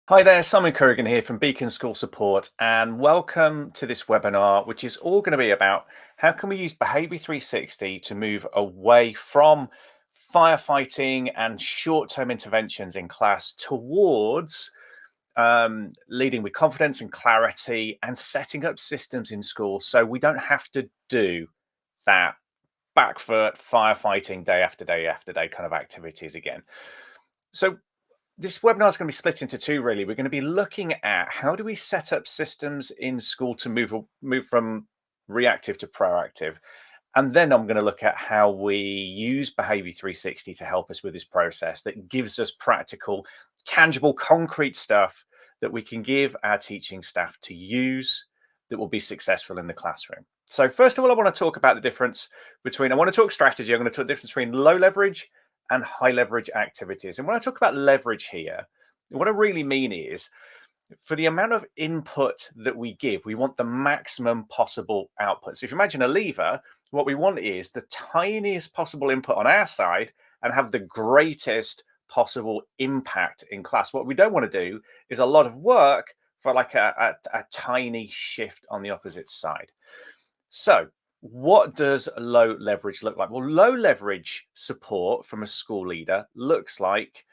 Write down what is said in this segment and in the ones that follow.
Hi there, Simon Currigan here from Beacon School Support, and welcome to this webinar, which is all going to be about how can we use Behaviour 360 to move away from firefighting and short-term interventions in class towards leading with confidence and clarity and setting up systems in school so we don't have to do that back foot firefighting day after day after day kind of activities again. So this webinar is going to be split into two, really. We're going to be looking at how do we set up systems in school to move from reactive to proactive. And then I'm going to look at how we use Behaviour 360 to help us with this process that gives us practical, tangible, concrete stuff that we can give our teaching staff to use that will be successful in the classroom. So first of all, I want to talk about the difference between, I want to talk strategy. I'm going to talk the difference between low leverage and high leverage activities. And when I talk about leverage here, what I really mean is for the amount of input that we give, we want the maximum possible output. So if you imagine a lever, what we want is the tiniest possible input on our side and have the greatest possible impact in class. What we don't want to do is a lot of work for like a tiny shift on the opposite side. So what does low leverage look like? Well, low leverage support from a school leader looks like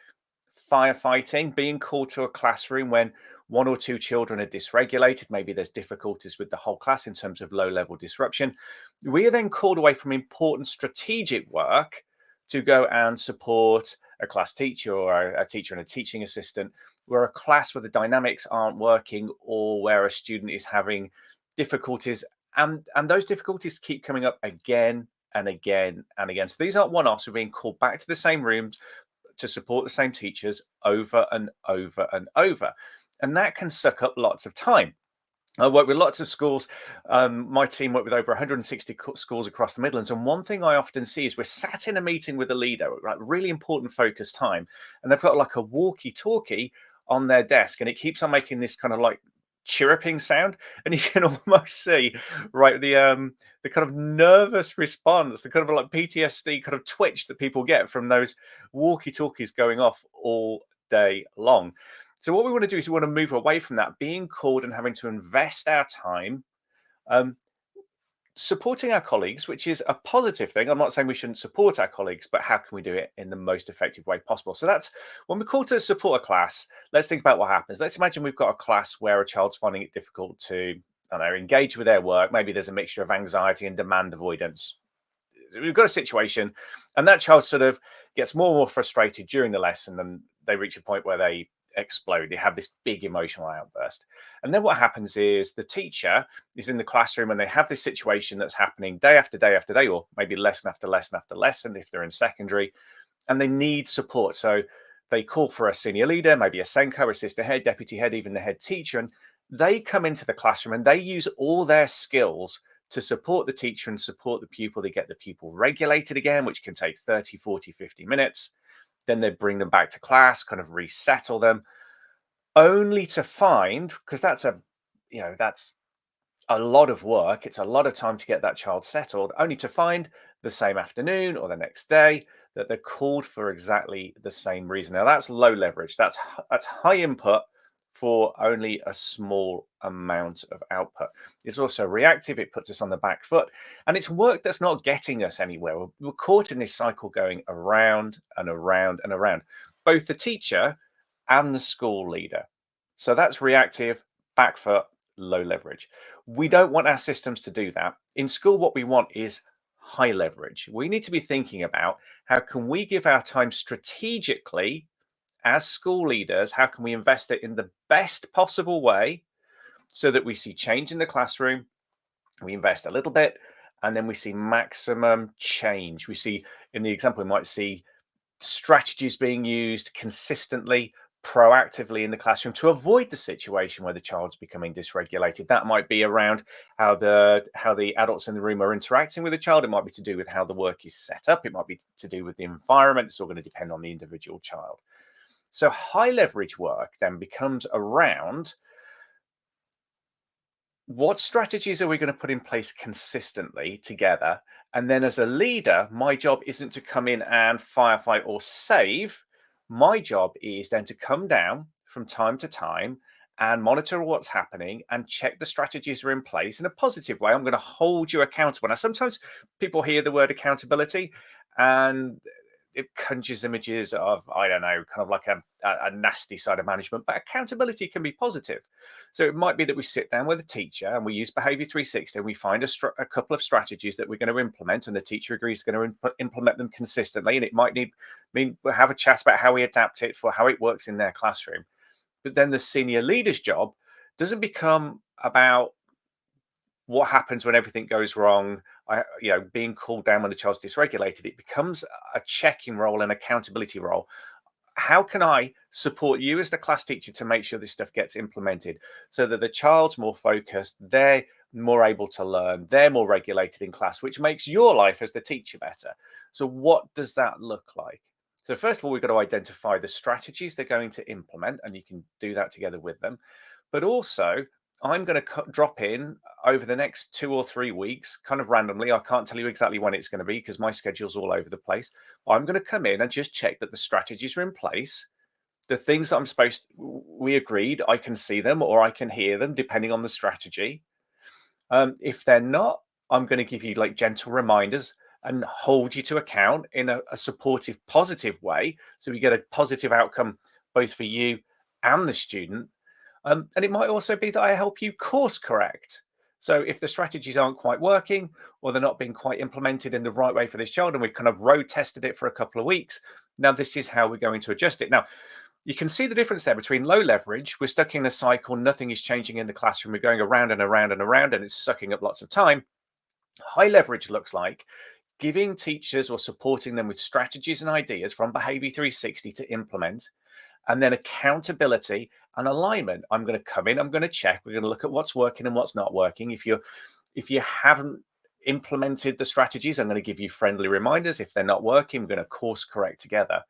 firefighting, being called to a classroom when one or two children are dysregulated. Maybe there's difficulties with the whole class in terms of low level disruption. We are then called away from important strategic work to go and support a class teacher or a teacher and a teaching assistant where a class where the dynamics aren't working or where a student is having difficulties and those difficulties keep coming up again and again and again. So these aren't one-offs. We're being called back to the same rooms to support the same teachers over and over and over. And that can suck up lots of time. I work with lots of schools. My team work with over 160 schools across the Midlands. And one thing I often see is we're sat in a meeting with a leader, like really important focus time, and they've got like a walkie-talkie on their desk, and it keeps on making this kind of like chirruping sound, and you can almost see right the kind of nervous response, the kind of like PTSD kind of twitch that people get from those walkie-talkies going off all day long. So what we want to do is we want to move away from that being called and having to invest our time um, supporting our colleagues, which is a positive thing. I'm not saying we shouldn't support our colleagues, but how can we do it in the most effective way possible? So that's when we're called to support a class. Let's think about what happens. Let's imagine we've got a class where a child's finding it difficult to, I don't know, engage with their work. Maybe there's a mixture of anxiety and demand avoidance. We've got a situation, and that child sort of gets more and more frustrated during the lesson, and they reach a point where they explode. They have this big emotional outburst. And then what happens is the teacher is in the classroom and they have this situation that's happening day after day after day, or maybe lesson after lesson after lesson if they're in secondary, and they need support. So they call for a senior leader, maybe a Senko, assistant head, deputy head, even the head teacher, and they come into the classroom and they use all their skills to support the teacher and support the pupil. They get the pupil regulated again, which can take 30, 40, 50 minutes. Then they bring them back to class, kind of resettle them, only to find, because that's a lot of work. It's a lot of time to get that child settled, only to find the same afternoon or the next day that they're called for exactly the same reason. Now that's low leverage. That's high input for only a small amount of output. It's also reactive. It puts us on the back foot, and it's work that's not getting us anywhere. We're caught in this cycle going around and around and around, both the teacher and the school leader. So that's reactive, back foot, low leverage. We don't want our systems to do that. In school, what we want is high leverage. We need to be thinking about how can we give our time strategically as school leaders, how can we invest it in the best possible way so that we see change in the classroom, we invest a little bit, and then we see maximum change. We see, in the example, we might see strategies being used consistently, proactively in the classroom to avoid the situation where the child's becoming dysregulated. That might be around how the adults in the room are interacting with the child. It might be to do with how the work is set up. It might be to do with the environment. It's all going to depend on the individual child. So high leverage work then becomes around what strategies are we going to put in place consistently together? And then as a leader, my job isn't to come in and firefight or save. My job is then to come down from time to time and monitor what's happening and check the strategies are in place in a positive way. I'm going to hold you accountable. Now, sometimes people hear the word accountability and it conjures images of, I don't know, kind of like a nasty side of management, but accountability can be positive. So it might be that we sit down with a teacher and we use Behaviour 360 and we find a couple of strategies that we're going to implement, and the teacher agrees going to implement them consistently. And it might mean we'll have a chat about how we adapt it for how it works in their classroom. But then the senior leader's job doesn't become about what happens when everything goes wrong, being called down when the child's dysregulated. It becomes a checking role and accountability role. How can I support you as the class teacher to make sure this stuff gets implemented so that the child's more focused, they're more able to learn, they're more regulated in class, which makes your life as the teacher better. So what does that look like? So first of all, we've got to identify the strategies they're going to implement, and you can do that together with them. But also, I'm going to drop in over the next 2 or 3 weeks, kind of randomly. I can't tell you exactly when it's going to be because my schedule's all over the place. I'm going to come in and just check that the strategies are in place. The things that we agreed, I can see them or I can hear them depending on the strategy. If they're not, I'm going to give you like gentle reminders and hold you to account in a supportive, positive way. So we get a positive outcome both for you and the student. And it might also be that I help you course correct. So if the strategies aren't quite working or they're not being quite implemented in the right way for this child, and we've kind of road tested it for a couple of weeks, now this is how we're going to adjust it. Now, you can see the difference there between low leverage. We're stuck in a cycle. Nothing is changing in the classroom. We're going around and around and around, and it's sucking up lots of time. High leverage looks like giving teachers or supporting them with strategies and ideas from Behaviour 360 to implement, and then accountability and alignment. I'm going to come in, I'm going to check, we're going to look at what's working and what's not working. If you haven't implemented the strategies, I'm going to give you friendly reminders. If they're not working, we're going to course correct together.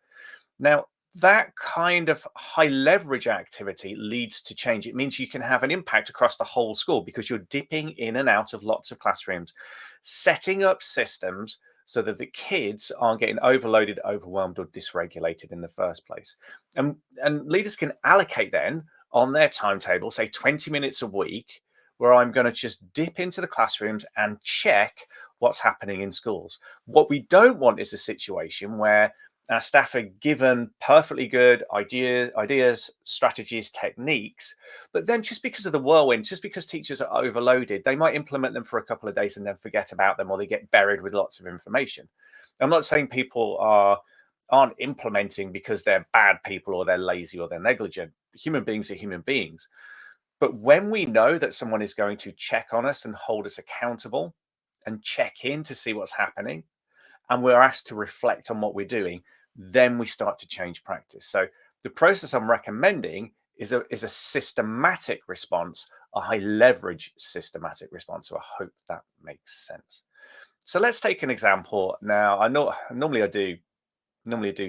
Now, that kind of high leverage activity leads to change. It means you can have an impact across the whole school because you're dipping in and out of lots of classrooms, setting up systems so that the kids aren't getting overloaded, overwhelmed, or dysregulated in the first place. And leaders can allocate then on their timetable, say 20 minutes a week, where I'm going to just dip into the classrooms and check what's happening in schools. What we don't want is a situation where our staff are given perfectly good ideas, strategies, techniques, but then just because of the whirlwind, just because teachers are overloaded, they might implement them for a couple of days and then forget about them, or they get buried with lots of information. I'm not saying people aren't implementing because they're bad people or they're lazy or they're negligent. Human beings are human beings. But when we know that someone is going to check on us and hold us accountable and check in to see what's happening, and we're asked to reflect on what we're doing, then we start to change practice. So the process I'm recommending is a systematic response, a high leverage systematic response. So I hope that makes sense. So let's take an example. Now, I know normally I do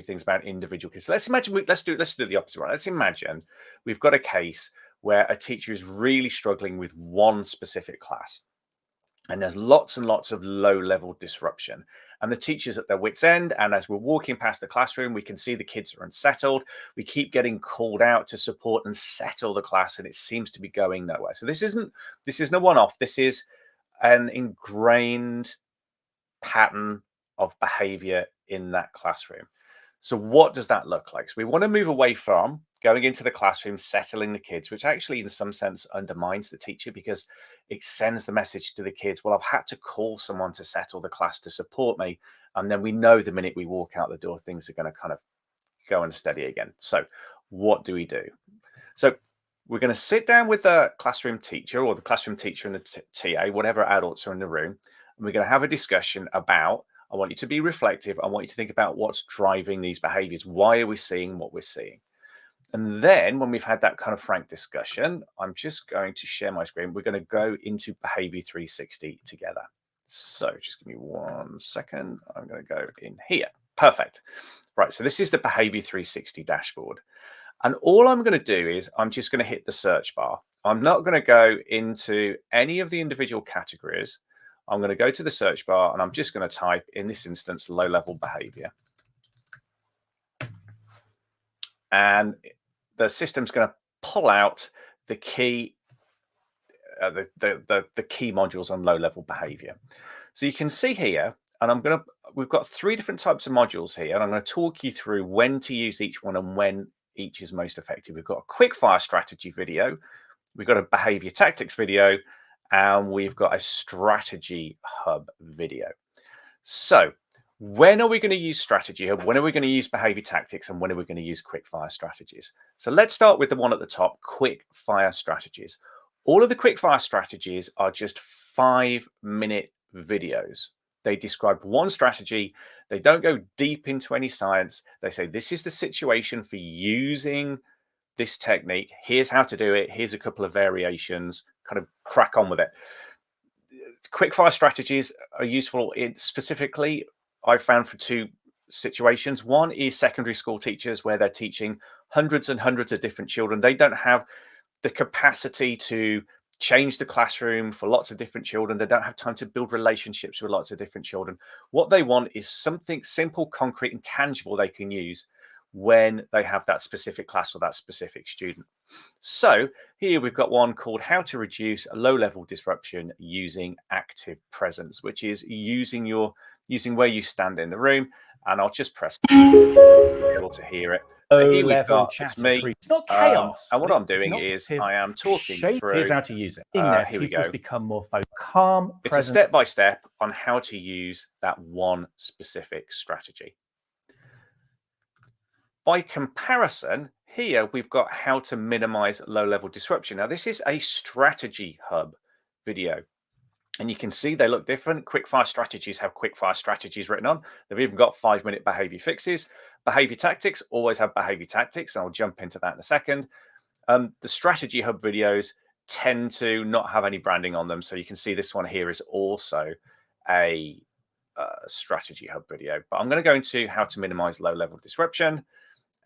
things about individual kids. So let's imagine let's do the opposite. Right? Let's imagine we've got a case where a teacher is really struggling with one specific class, and there's lots and lots of low-level disruption. And the teacher's at their wits' end. And as we're walking past the classroom, we can see the kids are unsettled. We keep getting called out to support and settle the class, and it seems to be going nowhere. So this isn't a one-off. This is an ingrained pattern of behavior in that classroom. So what does that look like? So we want to move away from going into the classroom, settling the kids, which actually in some sense undermines the teacher because it sends the message to the kids, well, I've had to call someone to settle the class to support me. And then we know the minute we walk out the door, things are going to kind of go unsteady again. So what do we do? So we're going to sit down with the classroom teacher or the classroom teacher and the TA, whatever adults are in the room, and we're going to have a discussion about, I want you to be reflective. I want you to think about what's driving these behaviors. Why are we seeing what we're seeing? And then when we've had that kind of frank discussion, I'm just going to share my screen. We're going to go into Behaviour 360 together. So just give me 1 second. I'm going to go in here. Perfect. Right. So this is the Behaviour 360 dashboard. And all I'm going to do is I'm just going to hit the search bar. I'm not going to go into any of the individual categories. I'm going to go to the search bar and I'm just going to type, in this instance, low-level behavior. And the system's going to pull out the key the key modules on low-level behavior. So you can see here, and we've got 3 different types of modules here, and I'm going to talk you through when to use each one and when each is most effective. We've got a quickfire strategy video, we've got a behavior tactics video, and we've got a strategy hub video. So when are we going to use strategy hub? When are we going to use behavior tactics? And when are we going to use quickfire strategies? So let's start with the one at the top, quickfire strategies. All of the quickfire strategies are just 5-minute videos. They describe one strategy. They don't go deep into any science. They say, this is the situation for using this technique. Here's how to do it. Here's a couple of variations. Kind of crack on with it. Quickfire strategies are useful specifically, I've found, for 2 situations. One is secondary school teachers, where they're teaching hundreds and hundreds of different children. They don't have the capacity to change the classroom for lots of different children. They don't have time to build relationships with lots of different children. What they want is something simple, concrete, and tangible they can use when they have that specific class or that specific student. So here we've got one called How to Reduce Low-Level Disruption Using Active Presence, which is using where you stand in the room. And I'll just press able to hear it. So here we've got, it's me. It's not chaos. And what I'm doing is I am talking through. Here's how to use it. Here we go. Become more focused, calm, it's present. A step-by-step on how to use that one specific strategy. By comparison, here we've got how to minimize low-level disruption. Now, this is a strategy hub video. And you can see they look different. Quickfire strategies have quickfire strategies written on. They've even got 5-minute behavior fixes. Behavior tactics always have behavior tactics, and I'll jump into that in a second. The strategy hub videos tend to not have any branding on them. So you can see this one here is also a strategy hub video. But I'm going to go into how to minimize low-level disruption.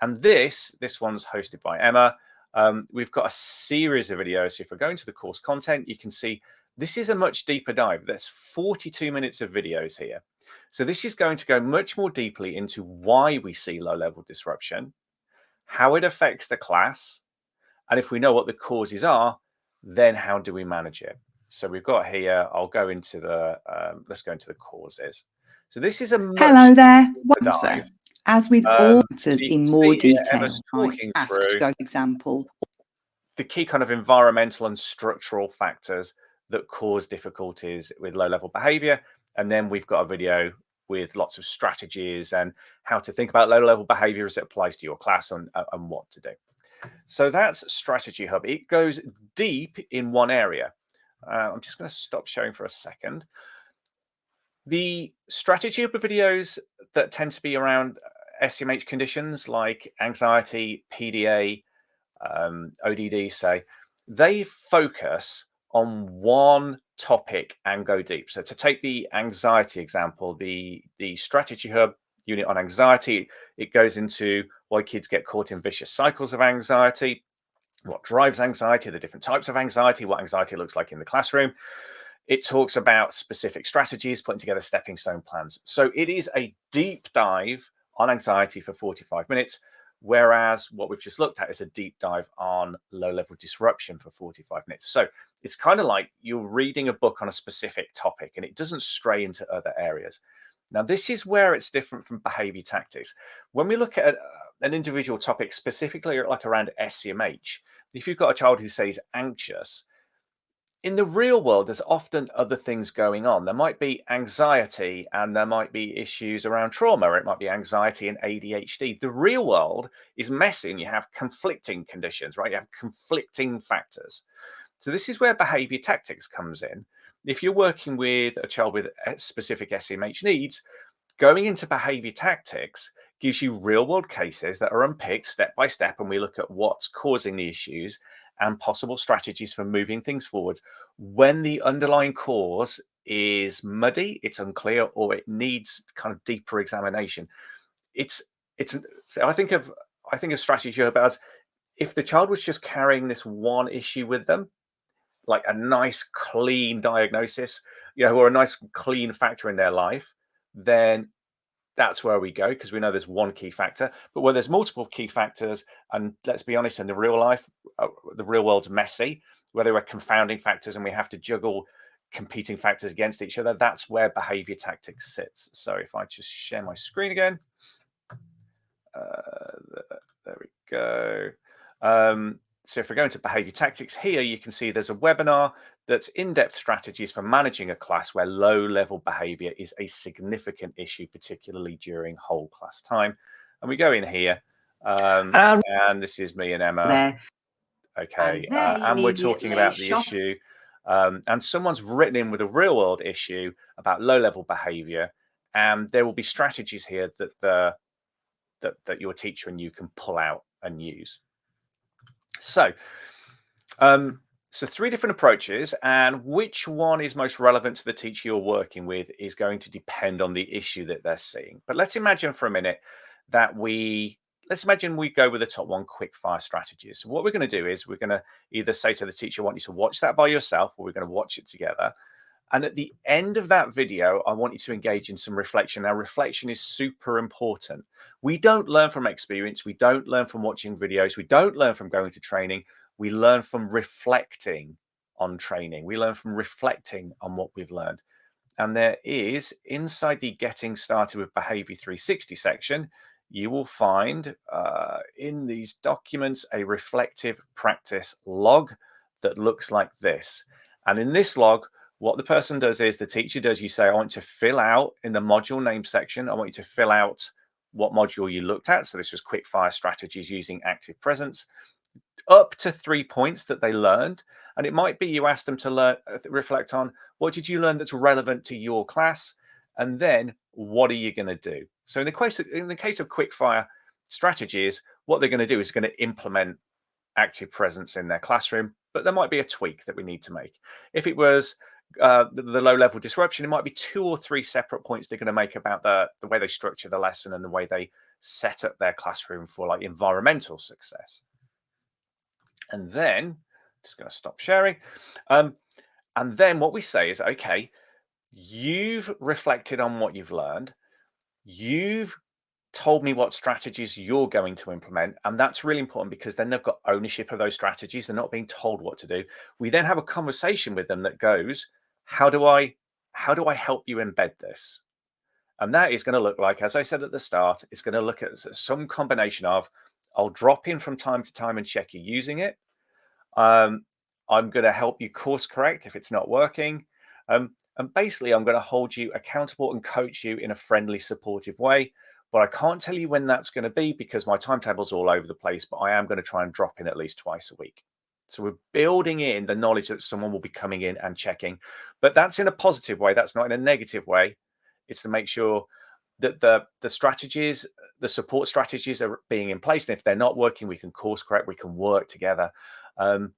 And this one's hosted by Emma. We've got a series of videos. So if we go into the course content, you can see this is a much deeper dive. There's 42 minutes of videos here. So this is going to go much more deeply into why we see low-level disruption, how it affects the class, and if we know what the causes are, then how do we manage it? So we've got here, I'll go into the, let's go into the causes. So this is a much Hello there. dive. As with all matters in more detail, talking asked through to go example. The key kind of environmental and structural factors that cause difficulties with low-level behavior. And then we've got a video with lots of strategies and how to think about low-level behavior as it applies to your class and what to do. So that's Strategy Hub. It goes deep in one area. I'm just going to stop sharing for a second. The Strategy Hub videos that tend to be around SEMH conditions like anxiety, PDA, ODD, say, they focus on one topic and go deep. So to take the anxiety example, the Strategy Hub unit on anxiety, it goes into why kids get caught in vicious cycles of anxiety, what drives anxiety, the different types of anxiety, what anxiety looks like in the classroom. It talks about specific strategies, putting together stepping stone plans. So it is a deep dive on anxiety for 45 minutes. Whereas what we've just looked at is a deep dive on low-level disruption for 45 minutes. So it's kind of like you're reading a book on a specific topic and it doesn't stray into other areas. Now, this is where it's different from behavior tactics. When we look at an individual topic, specifically like around SEMH, if you've got a child who says anxious, in the real world, there's often other things going on. There might be anxiety and there might be issues around trauma, or it might be anxiety and ADHD. The real world is messy and you have conflicting conditions, right? You have conflicting factors. So this is where behavior tactics comes in. If you're working with a child with specific SEMH needs, going into behavior tactics gives you real world cases that are unpicked step by step, and we look at what's causing the issues and possible strategies for moving things forward when the underlying cause is muddy, it's unclear, or it needs kind of deeper examination. So I think of Strategy Hub as if the child was just carrying this one issue with them, like a nice clean diagnosis, or a nice clean factor in their life, then that's where we go, because we know there's one key factor. But where there's multiple key factors, and let's be honest, in the real life, the real world's messy, where there are confounding factors and we have to juggle competing factors against each other, that's where behavior tactics sits. So if I just share my screen again, there we go. So if we go into behavior tactics here, you can see there's a webinar that's in-depth strategies for managing a class where low-level behavior is a significant issue, particularly during whole class time. And we go in here, and this is me and Emma. There. Okay, And and we're talking about the issue. And someone's written in with a real-world issue about low-level behavior, and there will be strategies here that that your teacher and you can pull out and use. So, so 3 different approaches, and which one is most relevant to the teacher you're working with is going to depend on the issue that they're seeing. But let's imagine for a minute that let's imagine we go with the top one, quickfire strategies. So what we're going to do is we're going to either say to the teacher, I want you to watch that by yourself, or we're going to watch it together. And at the end of that video, I want you to engage in some reflection. Now, reflection is super important. We don't learn from experience. We don't learn from watching videos. We don't learn from going to training. We learn from reflecting on training. We learn from reflecting on what we've learned. And there is, inside the Getting Started with Behaviour 360 section, you will find in these documents a reflective practice log that looks like this. And in this log, what the person does is the teacher does, you say, I want you to fill out in the module name section, I want you to fill out what module you looked at. So this was quickfire strategies using active presence, up to 3 points that they learned. And it might be you asked them to reflect on, what did you learn that's relevant to your class? And then what are you going to do? So in the case of quickfire strategies, what they're going to do is going to implement active presence in their classroom, but there might be a tweak that we need to make. If it was the low-level disruption, it might be 2 or 3 separate points they're going to make about the way they structure the lesson and the way they set up their classroom for like environmental success. And then, just going to stop sharing. And then what we say is, okay, you've reflected on what you've learned. You've told me what strategies you're going to implement. And that's really important because then they've got ownership of those strategies. They're not being told what to do. We then have a conversation with them that goes, how do I help you embed this? And that is going to look like, as I said at the start, it's going to look at some combination of, I'll drop in from time to time and check you're using it. I'm going to help you course correct if it's not working. And basically, I'm going to hold you accountable and coach you in a friendly, supportive way. But I can't tell you when that's going to be because my timetable's all over the place, but I am going to try and drop in at least twice a week. So we're building in the knowledge that someone will be coming in and checking, but that's in a positive way. That's not in a negative way. It's to make sure that the strategies, the support strategies are being in place. And if they're not working, we can course correct, we can work together and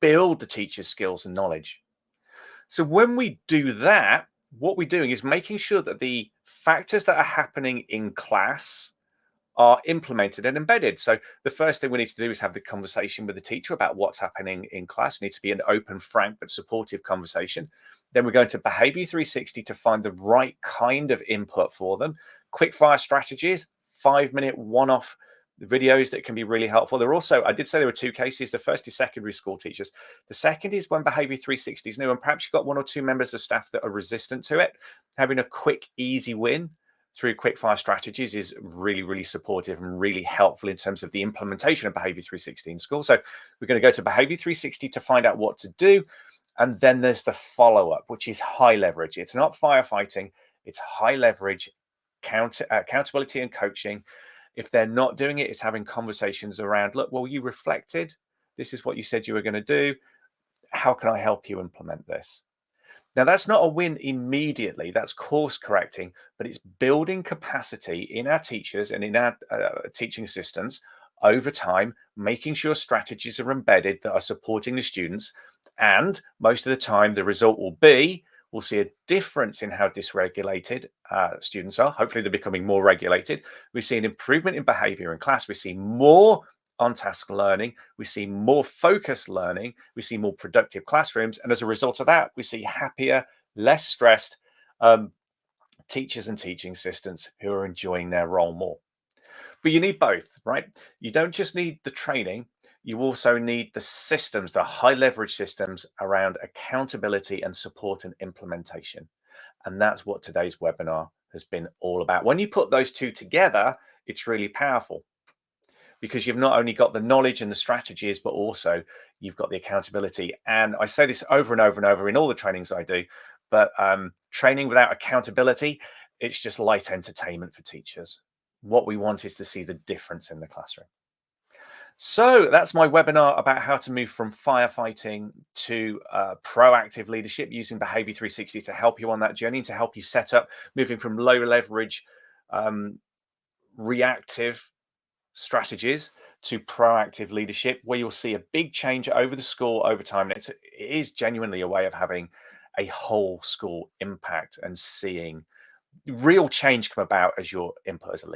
build the teacher's skills and knowledge. So when we do that, what we're doing is making sure that the factors that are happening in class are implemented and embedded. So the first thing we need to do is have the conversation with the teacher about what's happening in class. It needs to be an open, frank, but supportive conversation. Then we're going to Behaviour 360 to find the right kind of input for them. Quickfire strategies, 5-minute one-off videos that can be really helpful. There are also, I did say there were 2 cases. The first is secondary school teachers. The second is when Behaviour 360 is new and perhaps you've got 1 or 2 members of staff that are resistant to it. Having a quick, easy win through quickfire strategies is really, really supportive and really helpful in terms of the implementation of Behaviour 360 in school. So we're going to go to Behaviour 360 to find out what to do. And then there's the follow-up, which is high leverage. It's not firefighting. It's high leverage, accountability and coaching. If they're not doing it, it's having conversations around, look, well, you reflected. This is what you said you were going to do. How can I help you implement this? Now, that's not a win immediately. That's course correcting, but it's building capacity in our teachers and in our teaching assistants over time, making sure strategies are embedded that are supporting the students. And most of the time, the result will be, we'll see a difference in how dysregulated students are. Hopefully, they're becoming more regulated. We see an improvement in behavior in class. We see more on-task learning, we see more focused learning, we see more productive classrooms, and as a result of that, we see happier, less stressed teachers and teaching assistants who are enjoying their role more. But you need both, right? You don't just need the training, you also need the systems, the high leverage systems around accountability and support and implementation. And that's what today's webinar has been all about. When you put those two together, it's really powerful because you've not only got the knowledge and the strategies, but also you've got the accountability. And I say this over and over and over in all the trainings I do, but training without accountability, it's just light entertainment for teachers. What we want is to see the difference in the classroom. So that's my webinar about how to move from firefighting to proactive leadership using Behaviour 360 to help you on that journey, to help you set up moving from low leverage reactive strategies to proactive leadership, where you'll see a big change over the school over time. And it is genuinely a way of having a whole school impact and seeing real change come about as your input as a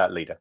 leader.